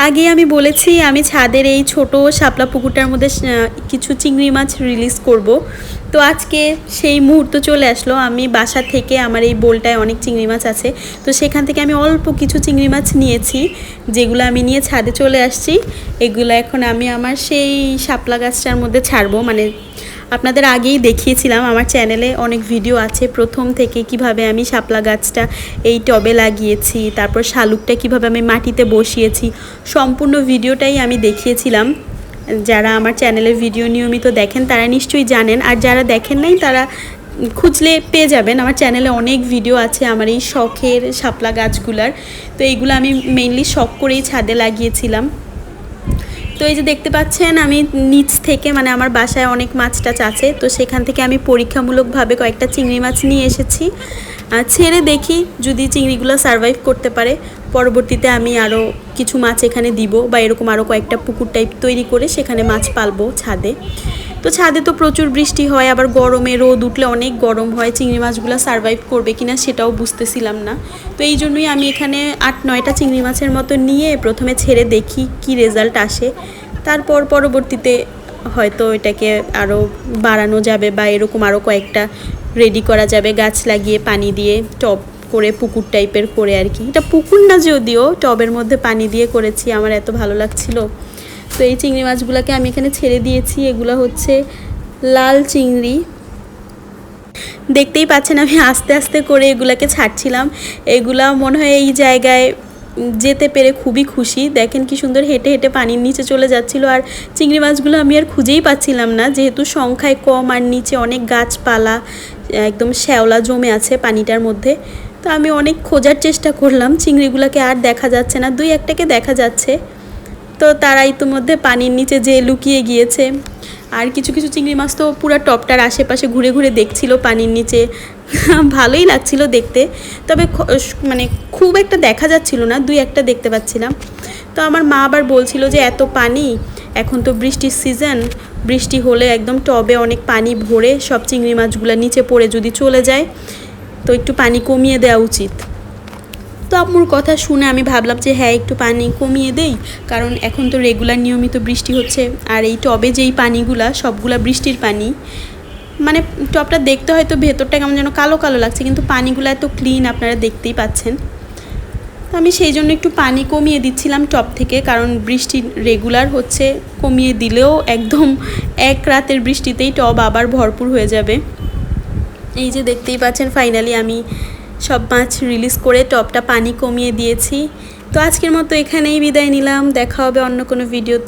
আগে আমি বলেছি আমি ছাদের এই ছোট শাপলা পুকুরটার মধ্যে কিছু চিংড়ি মাছ রিলিজ করব। তো আজকে সেই মুহূর্ত চলে আসলো। আমি বাসা থেকে আমার এই বোলটায় অনেক চিংড়ি মাছ আছে, তো সেখান থেকে আমি অল্প কিছু চিংড়ি মাছ নিয়েছি, যেগুলো আমি নিয়ে ছাদে চলে আসছি। এগুলো এখন আমি আমার সেই শাপলা গাছটার মধ্যে ছাড়বো। মানে আপনাদের আগেই দেখিয়েছিলাম, আমার চ্যানেলে অনেক ভিডিও আছে প্রথম থেকে কিভাবে আমি শাপলা গাছটা এই টবে লাগিয়েছি, তারপর শালুকটা কিভাবে আমি মাটিতে বসিয়েছি, সম্পূর্ণ ভিডিওটাই আমি দেখিয়েছিলাম। যারা আমার চ্যানেলের ভিডিও নিয়মিত দেখেন তারা নিশ্চয়ই জানেন, আর যারা দেখেন নাই তারা খুঁজলে পেয়ে যাবেন। আমার চ্যানেলে অনেক ভিডিও আছে আমার এই শখের শাপলা গাছগুলার। তো এইগুলো আমি মেইনলি শখ করেই ছাদে লাগিয়েছিলাম। তো এই যে দেখতে পাচ্ছেন আমি নিচ থেকে, মানে আমার বাসায় অনেক মাছ টাছ আছে, তো সেখান থেকে আমি পরীক্ষামূলকভাবে কয়েকটা চিংড়ি মাছ নিয়ে এসেছি। ছেড়ে দেখি যদি চিংড়িগুলো সারভাইভ করতে পারে, পরবর্তীতে আমি আরও কিছু মাছ এখানে দিব, বা এরকম আরও কয়েকটা পুকুর টাইপ তৈরি করে সেখানে মাছ পালবো ছাদে। তো ছাদে তো প্রচুর বৃষ্টি হয়, আবার গরমে রোদ উঠলে অনেক গরম হয়, চিংড়ি মাছগুলো সারভাইভ করবে কিনা সেটাও বুঝতেছিলাম না। তো এই জন্যই আমি এখানে 8-9টা চিংড়ি মাছের মতো নিয়ে প্রথমে ছেড়ে দেখি কি রেজাল্ট আসে, তারপর পরবর্তীতে হয়তো এটাকে আরও বাড়ানো যাবে, বা এরকম আরও কয়েকটা রেডি করা যাবে গাছ লাগিয়ে পানি দিয়ে টব করে, পুকুর টাইপের করে আর কি। এটা পুকুর না, যদিও টবের মধ্যে পানি দিয়ে করেছি, আমার এত ভালো লাগছিল। তো এই চিংড়ি মাছগুলোকে আমি এখানে ছেড়ে দিয়েছি। এগুলো হচ্ছে লাল চিংড়ি, দেখতেই পাচ্ছেন আমি আস্তে আস্তে করে এগুলাকে ছাড়ছিলাম। এগুলা মনে হয় এই জায়গায় যেতে পেরে খুবই খুশি। দেখেন কি সুন্দর হেঁটে হেঁটে পানির নিচে চলে যাচ্ছিল। আর চিংড়ি মাছগুলো আমি আর খুঁজেই পাচ্ছিলাম না, যেহেতু সংখ্যায় কম আর নিচে অনেক গাছপালা একদম শ্যাওলা জমে আছে পানিটার মধ্যে। তো আমি অনেক খোঁজার চেষ্টা করলাম, চিংড়িগুলোকে আর দেখা যাচ্ছে না, 2-1টাকে দেখা যাচ্ছে। তো তারা ইতিমধ্যে পানির নিচে যে লুকিয়ে গিয়েছে। আর কিছু কিছু চিংড়ি মাছ তো পুরো টপটার আশেপাশে ঘুরে ঘুরে দেখছিল পানির নিচে। ভালোই লাগছিল দেখতে, তবে মানে খুব একটা দেখা যাচ্ছিল না, 2-1টা দেখতে পাচ্ছিলাম। তো আমার মা আবার বলছিল যে এত পানি, এখন তো বৃষ্টির সিজন, বৃষ্টি হলে একদম টবে অনেক পানি ভরে সব চিংড়ি মাছগুলো নিচে পড়ে যদি চলে যায়, তো একটু পানি কমিয়ে দেওয়া উচিত। তো আম্মুর কথা শুনে আমি ভাবলাম যে হ্যাঁ, একটু পানি কমিয়ে দেই, কারণ এখন তো রেগুলার নিয়মিত বৃষ্টি হচ্ছে। আর এই টবে যেই পানিগুলা সবগুলা বৃষ্টির পানি। মানে টবটা দেখতে হয়তো ভেতরটা কেমন যেন কালো কালো লাগছে, কিন্তু পানিগুলো এত ক্লিন, আপনারা দেখতেই পাচ্ছেন। তো আমি সেই জন্য একটু পানি কমিয়ে দিচ্ছিলাম টব থেকে, কারণ বৃষ্টি রেগুলার হচ্ছে, কমিয়ে দিলেও একদম এক রাতের বৃষ্টিতেই টব আবার ভরপুর হয়ে যাবে। এই যে দেখতেই পাচ্ছেন ফাইনালি আমি সব মাছ রিলিজ করে টবটা পানি কমিয়ে দিয়েছি। তো আজকের মতো এখানেই বিদায় নিলাম, দেখা হবে অন্য কোনো ভিডিওতে।